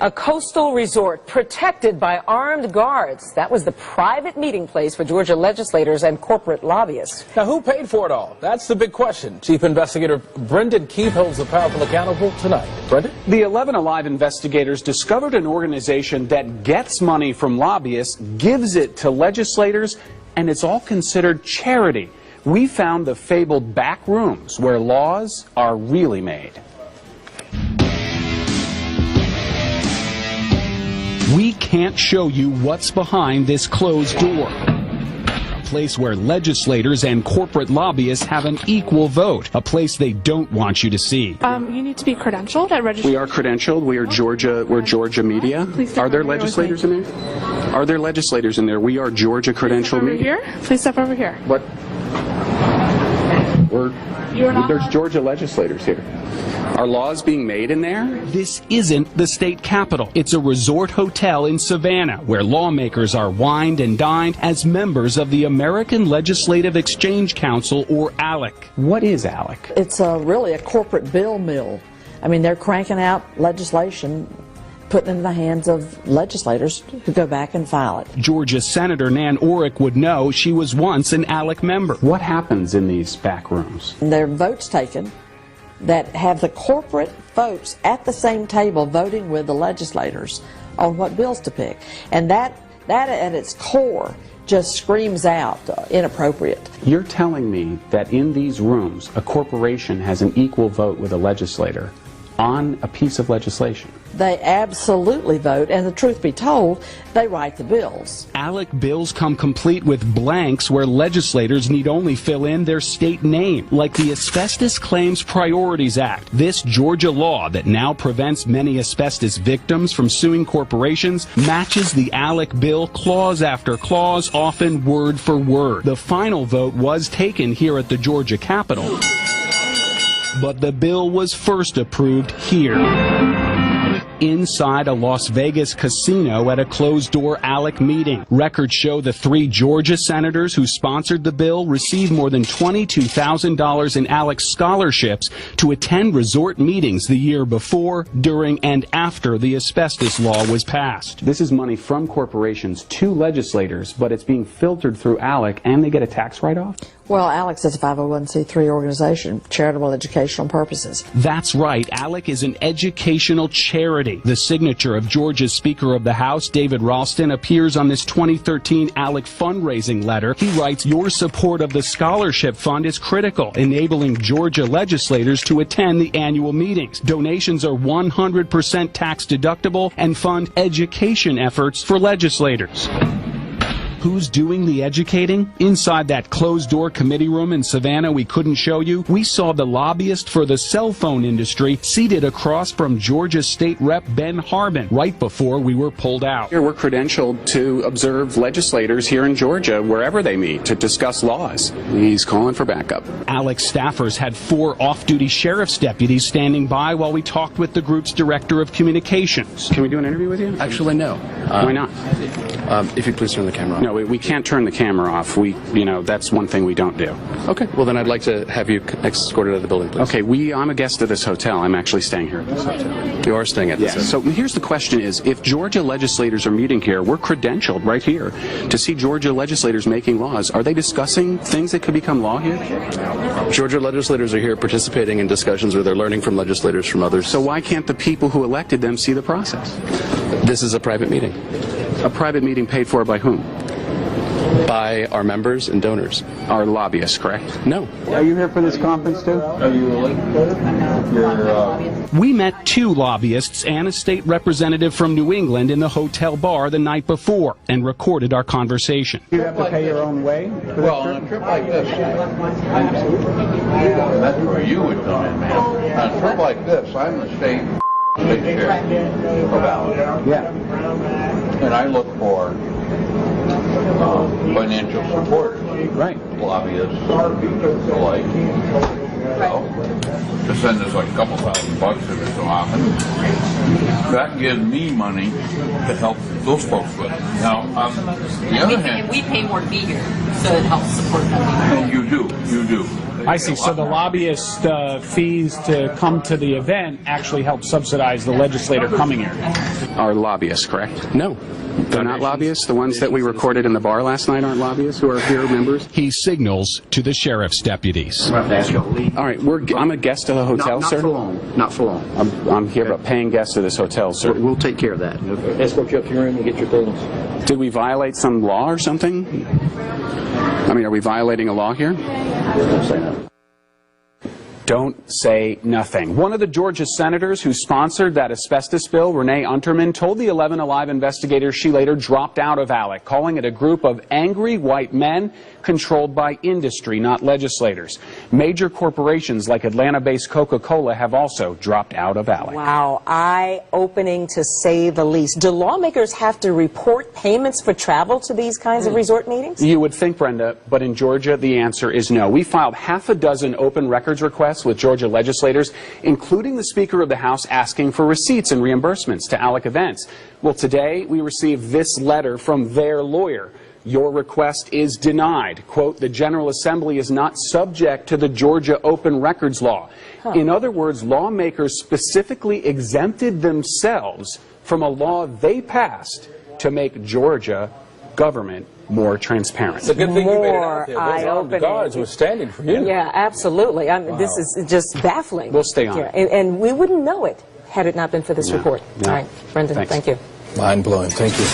A coastal resort protected by armed guards. That was the private meeting place for Georgia legislators and corporate lobbyists. Now, who paid for it all? That's the big question. Chief Investigator Brendan Keefe holds the powerful accountable tonight. Brendan? The 11 Alive investigators discovered an organization that gets money from lobbyists, gives it to legislators, and it's all considered charity. We found the fabled back rooms where laws are really made. We can't show you what's behind this closed door. A place where legislators and corporate lobbyists have an equal vote. A place they don't want you to see. You need to be credentialed at registration. We are credentialed. We are Georgia. We're Georgia Media. Are there legislators in there? Are there legislators in there? We are Georgia credentialed media. Here? Please step over here. What? There's Georgia legislators here. Are laws being made in there? This isn't the state capitol. It's a resort hotel in Savannah where lawmakers are wined and dined as members of the American Legislative Exchange Council, or ALEC. What is ALEC? It's really a corporate bill mill. I mean, they're cranking out legislation, putting it in the hands of legislators who go back and file it. Georgia Senator Nan Orrick would know. She was once an ALEC member. What happens in these back rooms? There are votes taken that have the corporate folks at the same table voting with the legislators on what bills to pick. And that at its core just screams out inappropriate. You're telling me that in these rooms a corporation has an equal vote with a legislator on a piece of legislation? They absolutely vote, and the truth be told, they write the bills. ALEC bills come complete with blanks where legislators need only fill in their state name, like the Asbestos Claims Priorities Act. This Georgia law that now prevents many asbestos victims from suing corporations matches the ALEC bill clause after clause, often word for word. The final vote was taken here at the Georgia Capitol, but the bill was first approved here, inside a Las Vegas casino at a closed-door ALEC meeting. Records show the 3 Georgia senators who sponsored the bill received more than $22,000 in ALEC scholarships to attend resort meetings the year before, during, and after the asbestos law was passed. This is money from corporations to legislators, but it's being filtered through ALEC, and they get a tax write-off? Well, ALEC is a 501c3 organization, charitable educational purposes. That's right. ALEC is an educational charity. The signature of Georgia's Speaker of the House, David Ralston, appears on this 2013 ALEC fundraising letter. He writes, "Your support of the scholarship fund is critical, enabling Georgia legislators to attend the annual meetings. Donations are 100% tax deductible and fund education efforts for legislators." Who's doing the educating? Inside that closed-door committee room in Savannah we couldn't show you, we saw the lobbyist for the cell phone industry seated across from Georgia State Rep Ben Harbin right before we were pulled out. Here we're credentialed to observe legislators here in Georgia wherever they meet to discuss laws. He's calling for backup. ALEC staffers had 4 off-duty sheriff's deputies standing by while we talked with the group's director of communications. Can we do an interview with you? Actually, no. Why not? If you'd please turn the camera on. No, we can't turn the camera off. That's one thing we don't do. Okay, well then I'd like to have you escorted out of the building, please. Okay, I'm a guest of this hotel. I'm actually staying here at this hotel. You are staying at this hotel. So here's the question is, if Georgia legislators are meeting here, we're credentialed right here to see Georgia legislators making laws. Are they discussing things that could become law here? Georgia legislators are here participating in discussions where they're learning from legislators from others. So why can't the people who elected them see the process? This is a private meeting. A private meeting paid for by whom? By our members and donors. Our lobbyists, correct? No. Are you here for this conference too? Are you really? We met 2 lobbyists and a state representative from New England in the hotel bar the night before and recorded our conversation. You have to pay your own way? Well, on a trip like this, that's where you would come in, man. On a trip like this, I'm the state chair of ALEC. Yeah. And I look for financial supporters, right? Lobbyists, like, to send us like a couple $1,000 every so often. That gives me money to help those folks with. Now, on the other hand, we pay more to be here, so it helps support them. You do. I see. So the lobbyist fees to come to the event actually help subsidize the legislator coming here. Are lobbyists, correct? No. They're not lobbyists? The ones that we recorded in the bar last night aren't lobbyists who are here members? He signals to the sheriff's deputies. All right, I'm a guest of the hotel, sir. Not for long. Not for long. I'm here, but paying guest of this hotel, sir. We'll take care of that. Okay. Escort you up to your room and get your things. Did we violate some law or something? I mean, are we violating a law here? Don't say nothing. Don't say nothing. One of the Georgia senators who sponsored that asbestos bill, Renee Unterman, told the 11 Alive investigators she later dropped out of ALEC, calling it a group of angry white men controlled by industry, not legislators. Major corporations like Atlanta-based Coca-Cola have also dropped out of ALEC. Wow, eye-opening to say the least. Do lawmakers have to report payments for travel to these kinds of resort meetings? You would think, Brenda, but in Georgia, the answer is no. We filed half a dozen open records requests with Georgia legislators, including the Speaker of the House asking for receipts and reimbursements to ALEC events. Well, today we received this letter from their lawyer. Your request is denied. Quote, the General Assembly is not subject to the Georgia Open Records Law. In other words, lawmakers specifically exempted themselves from a law they passed to make Georgia government more transparent. It's a good thing you made it out there. Those armed eye-opening. guards were standing for you. Yeah, absolutely. This is just baffling. We'll stay on Yeah, it. and we wouldn't know it had it not been for this report. No. All right, Brendan, Thanks. thank you. Mind-blowing. Thank you.